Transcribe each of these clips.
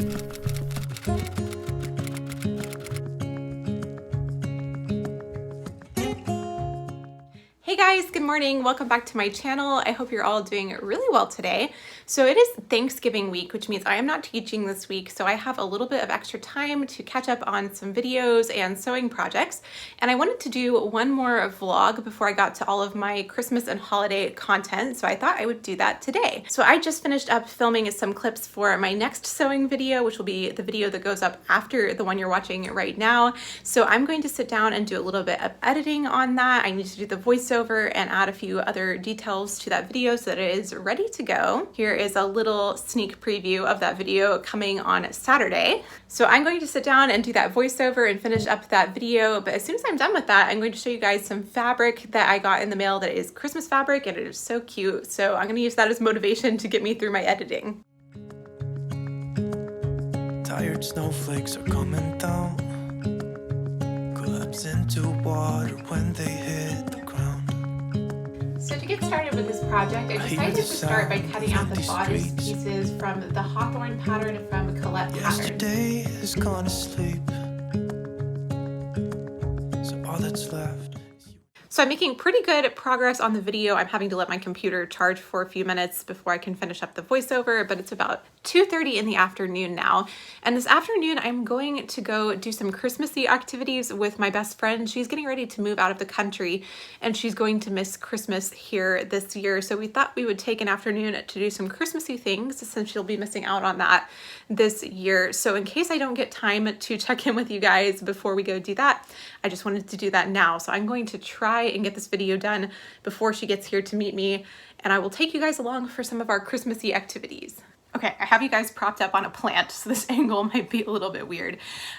Hey guys, good morning. Welcome back to my channel. I hope you're all doing really well today. So it is Thanksgiving week, which means I am not teaching this week. So I have a little bit of extra time to catch up on some videos and sewing projects. And I wanted to do one more vlog before I got to all of my Christmas and holiday content. So I thought I would do that today. So I just finished up filming some clips for my next sewing video, which will be the video that goes up after the one you're watching right now. So I'm going to sit down and do a little bit of editing on that. I need to do the voiceover and add a few other details to that video so that it is ready to go. Here is a little sneak preview of that video coming on Saturday. So I'm going to sit down and do that voiceover and finish up that video. But as soon as I'm done with that, I'm going to show you guys some fabric that I got in the mail that is Christmas fabric, and it is so cute. So I'm going to use that as motivation to get me through my editing. Tired snowflakes are coming down, collapse into water when they hit the ground. So to get started with this project, I decided to start by cutting out the bodice pieces from the Hawthorne pattern from Colette pattern. Yesterday has gone to sleep, so all that's left. So I'm making pretty good progress on the video. I'm having to let my computer charge for a few minutes before I can finish up the voiceover, but it's about 2:30 in the afternoon now. And this afternoon, I'm going to go do some Christmassy activities with my best friend. She's getting ready to move out of the country and she's going to miss Christmas here this year. So we thought we would take an afternoon to do some Christmassy things since she'll be missing out on that this year. So in case I don't get time to check in with you guys before we go do that, I just wanted to do that now. So I'm going to try and get this video done before she gets here to meet me, and I will take you guys along for some of our Christmassy activities. Okay, I have you guys propped up on a plant, so this angle might be a little bit weird,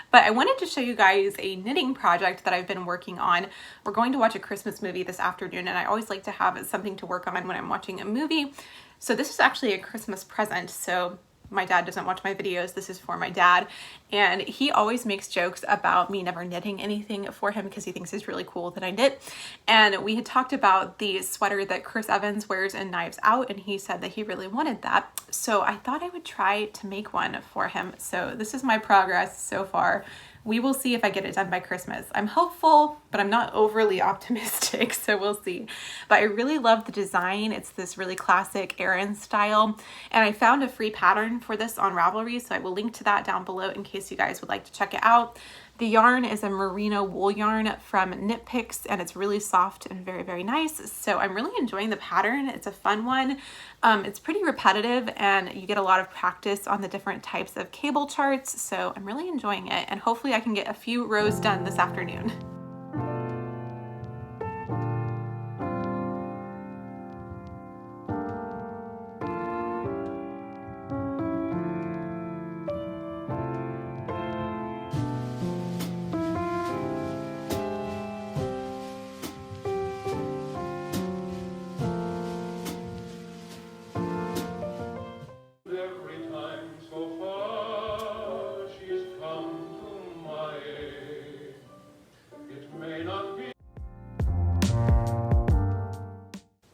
but I wanted to show you guys a knitting project that I've been working on. We're going to watch a Christmas movie this afternoon, and I always like to have something to work on when I'm watching a movie. So this is actually a Christmas present. So my dad doesn't watch my videos. This is for my dad. And he always makes jokes about me never knitting anything for him because he thinks it's really cool that I knit. And we had talked about the sweater that Chris Evans wears in Knives Out, and he said that he really wanted that. So I thought I would try to make one for him. So this is my progress so far. We will see if I get it done by Christmas. I'm hopeful, but I'm not overly optimistic, so we'll see. But I really love the design. It's this really classic Aran style, and I found a free pattern for this on Ravelry, so I will link to that down below in case you guys would like to check it out. The yarn is a merino wool yarn from Knit Picks, and it's really soft and very, very nice. So I'm really enjoying the pattern. It's a fun one. It's pretty repetitive, and you get a lot of practice on the different types of cable charts. So I'm really enjoying it, and hopefully I can get a few rows done this afternoon.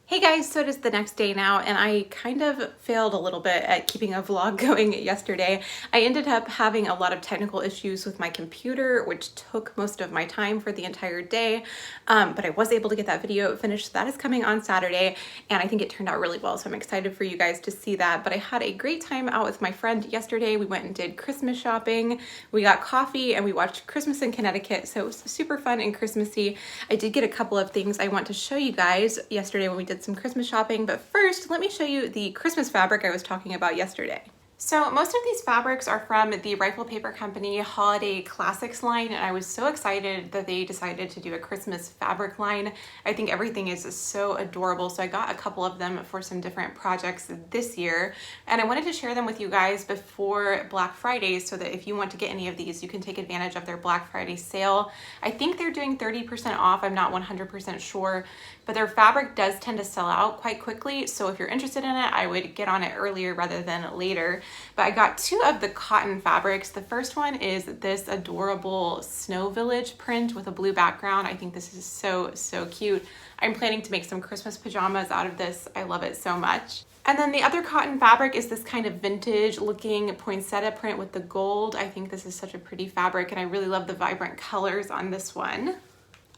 Hey guys, so it is the next day now, and I kind of failed a little bit at keeping a vlog going yesterday. I ended up having a lot of technical issues with my computer, which took most of my time for the entire day, but I was able to get that video finished. That is coming on Saturday, and I think it turned out really well, so I'm excited for you guys to see that. But I had a great time out with my friend yesterday. We went and did Christmas shopping, we got coffee, and we watched Christmas in Connecticut, so it was super fun and Christmassy. I did get a couple of things I want to show you guys yesterday when we did some Christmas shopping, but first let me show you the Christmas fabric I was talking about yesterday. So most of these fabrics are from the Rifle Paper Company Holiday Classics line, and I was so excited that they decided to do a Christmas fabric line. I think everything is so adorable, so I got a couple of them for some different projects this year, and I wanted to share them with you guys before Black Friday so that if you want to get any of these, you can take advantage of their Black Friday sale. I think they're doing 30% off. I'm not 100% sure, but their fabric does tend to sell out quite quickly, so if you're interested in it, I would get on it earlier rather than later. But I got two of the cotton fabrics. The first one is this adorable Snow Village print with a blue background. I think this is so, so cute. I'm planning to make some Christmas pajamas out of this. I love it so much. And then the other cotton fabric is this kind of vintage looking poinsettia print with the gold. I think this is such a pretty fabric and I really love the vibrant colors on this one.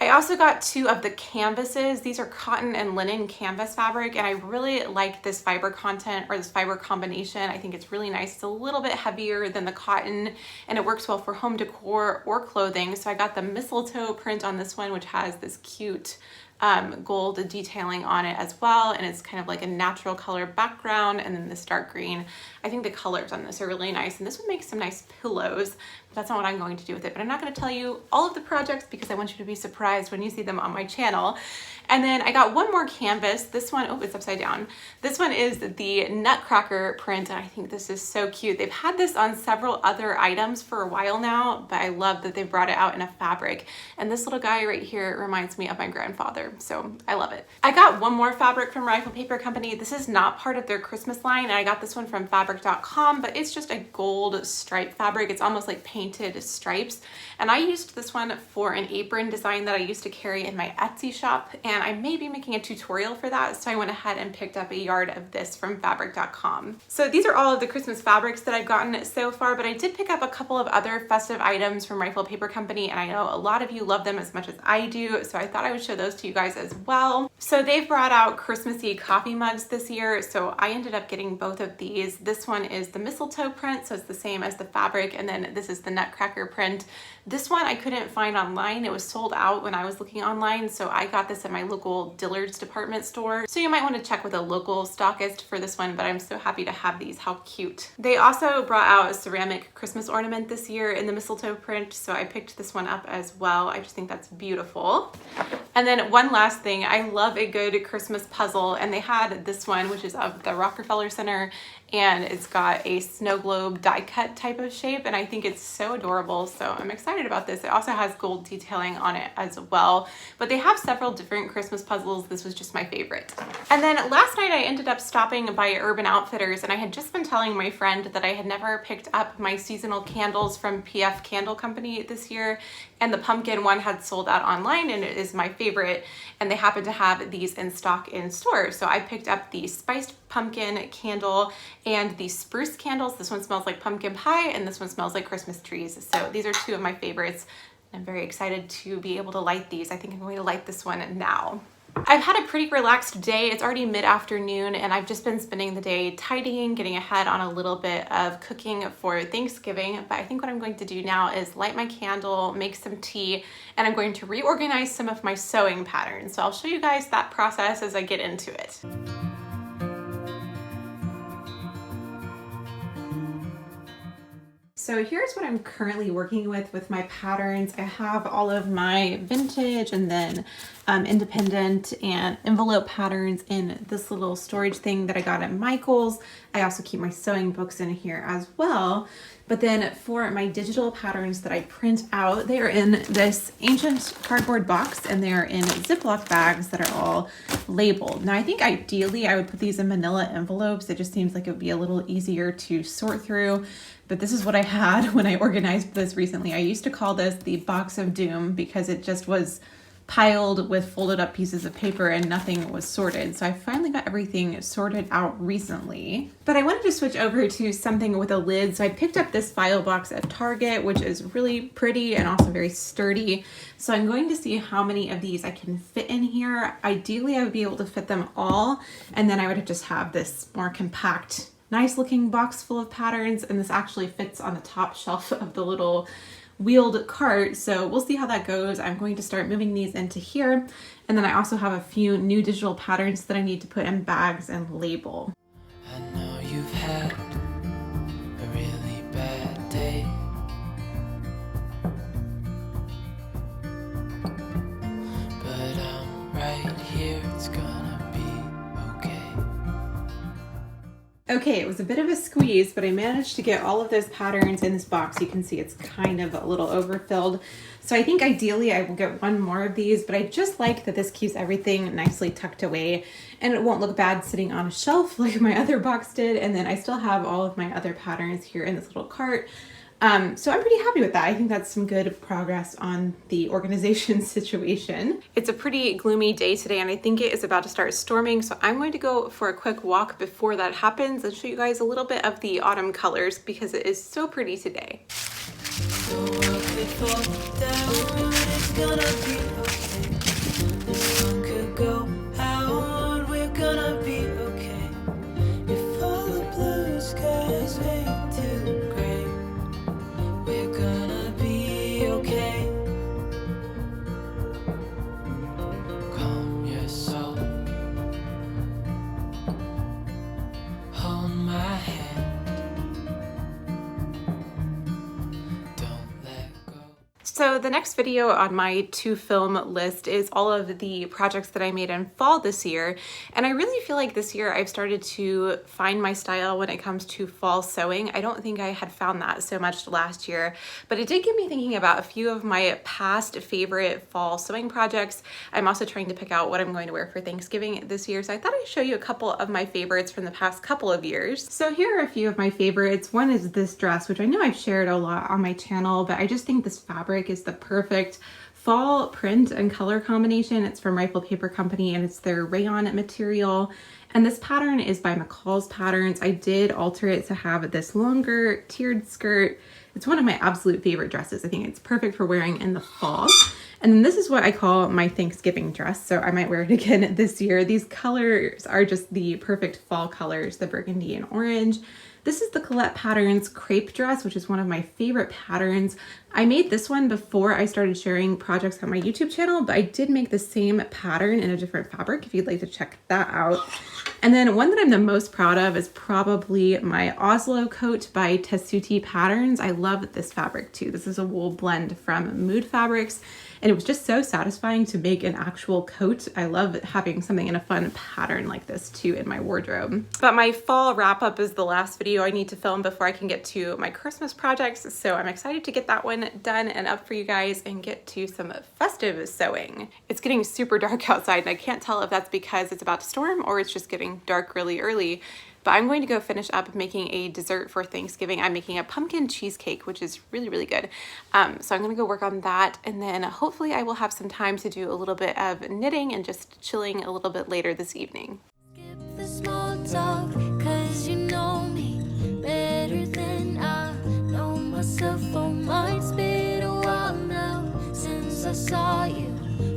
I also got 2 of the canvases. These are cotton and linen canvas fabric, and I really like this fiber content or this fiber combination. I think it's really nice. It's a little bit heavier than the cotton, and it works well for home decor or clothing. So I got the mistletoe print on this one, which has this cute gold detailing on it as well, and it's kind of like a natural color background, and then this dark green. I think the colors on this are really nice, and this would make some nice pillows, but that's not what I'm going to do with it. But I'm not going to tell you all of the projects because I want you to be surprised when you see them on my channel. And then I got one more canvas. This one, oh, it's upside down. This one is the Nutcracker print, and I think this is so cute. They've had this on several other items for a while now, but I love that they brought it out in a fabric. And this little guy right here reminds me of my grandfather, so I love it. I got one more fabric from Rifle Paper Company. This is not part of their Christmas line, and I got this one from fabric.com, but it's just a gold stripe fabric. It's almost like painted stripes. And I used this one for an apron design that I used to carry in my Etsy shop, and I may be making a tutorial for that, so I went ahead and picked up a yard of this from fabric.com. So these are all of the Christmas fabrics that I've gotten so far, but I did pick up a couple of other festive items from Rifle Paper Company, and I know a lot of you love them as much as I do, so I thought I would show those to you guys as well. So they've brought out Christmassy coffee mugs this year, so I ended up getting both of these. This one is the mistletoe print, so it's the same as the fabric, and then this is the Nutcracker print. This one I couldn't find online. It was sold out when I was looking online, so I got this at my local Dillard's department store. So you might want to check with a local stockist for this one, but I'm so happy to have these. How cute. They also brought out a ceramic Christmas ornament this year in the mistletoe print, so I picked this one up as well. I just think that's beautiful. And then one last thing, I love a good Christmas puzzle, and they had this one, which is of the Rockefeller Center, and it's got a snow globe die cut type of shape, and I think it's so adorable, so I'm excited about this. It also has gold detailing on it as well, but they have several different Christmas puzzles. This was just my favorite. And then last night I ended up stopping by Urban Outfitters, and I had just been telling my friend that I had never picked up my seasonal candles from PF Candle Company this year, and the pumpkin one had sold out online, and it is my favorite, and they happen to have these in stock in stores. So I picked up the spiced pumpkin candle and the spruce candles. This one smells like pumpkin pie, and this one smells like Christmas trees. So these are 2 of my favorites. I'm very excited to be able to light these. I think I'm going to light this one now. I've had a pretty relaxed day. It's already mid-afternoon, and I've just been spending the day tidying, getting ahead on a little bit of cooking for Thanksgiving. But I think what I'm going to do now is light my candle, make some tea, and I'm going to reorganize some of my sewing patterns. So I'll show you guys that process as I get into it. So here's what I'm currently working with my patterns. I have all of my vintage and then independent and envelope patterns in this little storage thing that I got at Michael's. I also keep my sewing books in here as well. But then for my digital patterns that I print out, they are in this ancient cardboard box, and they are in Ziploc bags that are all labeled. Now I think ideally I would put these in manila envelopes. It just seems like it would be a little easier to sort through. But this is what I had when I organized this recently. I used to call this the box of doom because it just was piled with folded up pieces of paper and nothing was sorted. So I finally got everything sorted out recently. But I wanted to switch over to something with a lid. So I picked up this file box at Target, which is really pretty and also very sturdy. So I'm going to see how many of these I can fit in here. Ideally, I would be able to fit them all, and then I would just have this more compact, nice looking box full of patterns, and this actually fits on the top shelf of the little wheeled cart. So we'll see how that goes. I'm going to start moving these into here. And then I also have a few new digital patterns that I need to put in bags and label. I know you've had a really bad day, but I'm right here, it's gonna be okay. Okay, it was a bit of a squeeze, but I managed to get all of those patterns in this box. You can see it's kind of a little overfilled. So I think ideally I will get one more of these, but I just like that this keeps everything nicely tucked away and it won't look bad sitting on a shelf like my other box did. And then I still have all of my other patterns here in this little cart. So I'm pretty happy with that. I think that's some good progress on the organization situation. It's a pretty gloomy day today, and I think it is about to start storming. So I'm going to go for a quick walk before that happens and show you guys a little bit of the autumn colors because it is so pretty today. So the next video on my to film list is all of the projects that I made in fall this year. And I really feel like this year I've started to find my style when it comes to fall sewing. I don't think I had found that so much last year, but it did get me thinking about a few of my past favorite fall sewing projects. I'm also trying to pick out what I'm going to wear for Thanksgiving this year. So I thought I'd show you a couple of my favorites from the past couple of years. So here are a few of my favorites. One is this dress, which I know I've shared a lot on my channel, but I just think this fabric is the perfect fall print and color combination. It's from Rifle Paper Company and it's their rayon material. And this pattern is by McCall's Patterns. I did alter it to have this longer tiered skirt. It's one of my absolute favorite dresses. I think it's perfect for wearing in the fall. And then this is what I call my Thanksgiving dress. So I might wear it again this year. These colors are just the perfect fall colors, the burgundy and orange. This is the Colette Patterns crepe dress, which is one of my favorite patterns. I made this one before I started sharing projects on my YouTube channel, but I did make the same pattern in a different fabric if you'd like to check that out. And then one that I'm the most proud of is probably my Oslo Coat by Tessuti Patterns. I love this fabric too. This is a wool blend from Mood Fabrics. And it was just so satisfying to make an actual coat. I love having something in a fun pattern like this too in my wardrobe. But my fall wrap up is the last video I need to film before I can get to my Christmas projects. So I'm excited to get that one done and up for you guys and get to some festive sewing. It's getting super dark outside and I can't tell if that's because it's about to storm or it's just getting dark really early. But I'm going to go finish up making a dessert for Thanksgiving. I'm making a pumpkin cheesecake, which is really, really good. So I'm going to go work on that. And then hopefully I will have some time to do a little bit of knitting and just chilling a little bit later this evening. Skip the small talk, 'cause you know me better than I know myself. Oh, mine's been a while now since I saw you,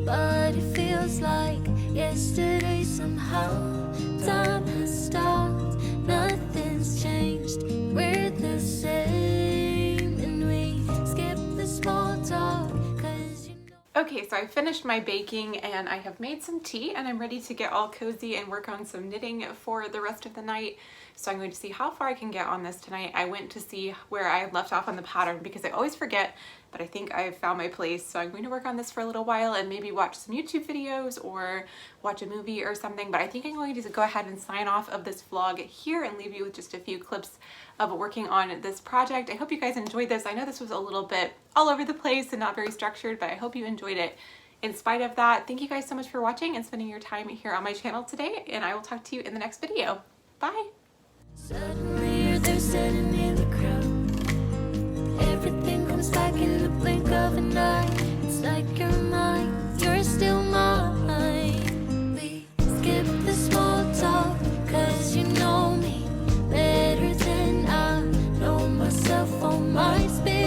but it feels like yesterday somehow. Time has stopped, nothing's changed, we're the same, and we skip the small talk, 'cause you know. Okay, so I finished my baking and I have made some tea and I'm ready to get all cozy and work on some knitting for the rest of the night. So I'm going to see how far I can get on this tonight. I went to see where I left off on the pattern because I always forget, but I think I've found my place. So I'm going to work on this for a little while and maybe watch some YouTube videos or watch a movie or something. But I think I'm going to go ahead and sign off of this vlog here and leave you with just a few clips of working on this project. I hope you guys enjoyed this. I know this was a little bit all over the place and not very structured, but I hope you enjoyed it. In spite of that, thank you guys so much for watching and spending your time here on my channel today, and I will talk to you in the next video. Bye! Suddenly you're there standing in the crowd. Everything comes back in the blink of an eye. It's like you're mine, you're still mine. We skip the small talk, 'cause you know me better than I know myself. Oh, my space.